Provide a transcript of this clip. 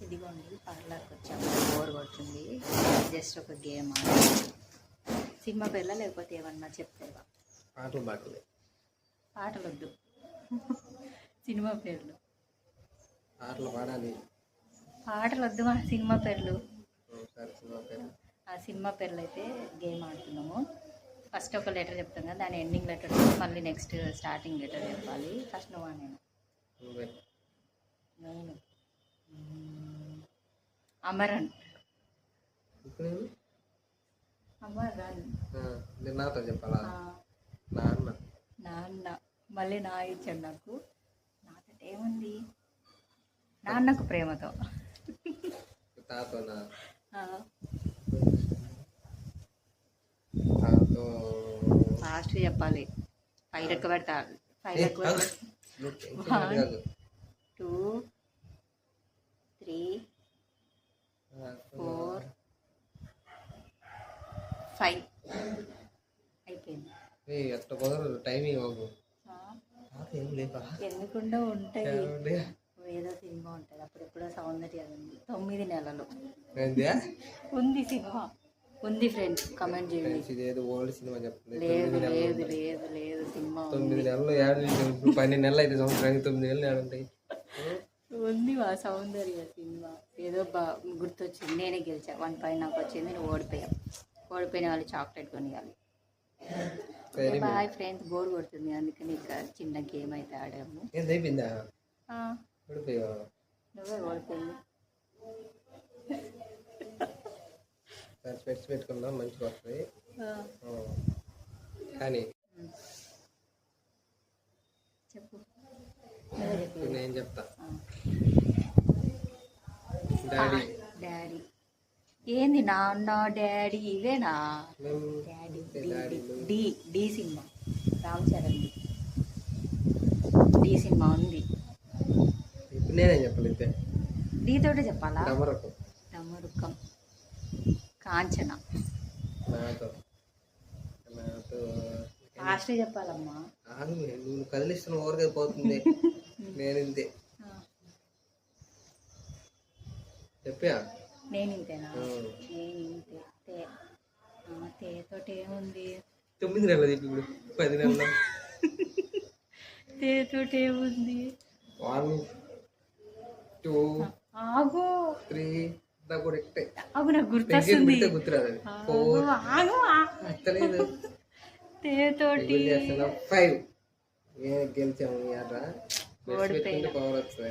ఇదిగోండి పార్లర్కి వచ్చాము, బోర్ కొడుతుంది, జస్ట్ ఒక గేమ్ సినిమా పేర్లా లేకపోతే ఏమన్నా చెప్తావా? పాటలు వద్దు, సినిమా పేర్లు. పాటలు వద్దు, సినిమా పేర్లు. ఆ సినిమా పేర్లు అయితే గేమ్ ఆడుతున్నాము. ఫస్ట్ ఒక లెటర్ చెప్తాం కదా, దాని ఎండింగ్ లెటర్ మళ్ళీ నెక్స్ట్ స్టార్టింగ్ లెటర్ చెప్పాలి. ఫస్ట్ నువ్వా నేను? అమరన్. అమరన్. నాతో చెప్పాలా? నాన్న. మళ్ళీ నా ఇచ్చాడు నాకు. నాతో ఏముంది? నాన్నకు ప్రేమతో. ఫాస్ట్ చెప్పాలి. 5 లెక్క పెడతా. 5 లెక్క 1 2 3 4 5 అయిపోయింది. ఎందుకుండా ఉంటాయి, ఏదో సినిమా ఉంటుంది అప్పుడెప్పుడో సౌందర్యం ఉంది. 9 నెలలు ఉంది సినిమా ఉంది ఫ్రెండ్స్, కమెంట్ చేయండి. లేదు లేదు లేదు లేదు సినిమా 9 నెలలు 12 నెలలు అయితే సంవత్సరానికి 9 నెలలు ఉంటాయి. ఉంది వా సౌందర్య సినిమా. ఏదో గుర్తొచ్చింది, నేనే గెలిచా. 1 పాయింట్ నాకు వచ్చింది, నేను ఓడిపోయిన వాళ్ళు చాక్లెట్ కొనియాలి. బాయ్ ఫ్రెండ్స్, బోర్ కొడుతుంది, అందుకని ఇక చిన్న గేమ్ అయితే ఆడాము. నువ్వే ఓడిపోయింది. స్పెట్స్ పెట్టుకుందాం, మంచిగా వస్తుంది. కానీ చెప్పు, నేను చెప్తా. డాడీ ఏంది? నాన్న డాడీ ఇవేనా? డి డి సినిమా, రామ్ చరణ్ డి సినిమా ఉంది. ఇప్పుడు నేనే చెప్పలేదు, డి తోటే చెప్పాలా? డమరుకం. కాంచన. ఫాస్ట్ చెప్పాలమ్మా. నువ్వు కదిలిస్తున్న ఊరికే పోతుంది. నేను ఇంతే చెప్పా. నేను ఇంతేనా? నేను ఇంతే. తేతోటి ఏముంది? 9 నెలలు ఇప్పుడు 10 నెలలు. తేతోటి ఏముంది? 1 2 ఆగు 3 నాకు గుర్తొస్తుంది. గుర్తురాదు. తేతోటి 5 గెలిచాము. పవర్ వస్తుంది.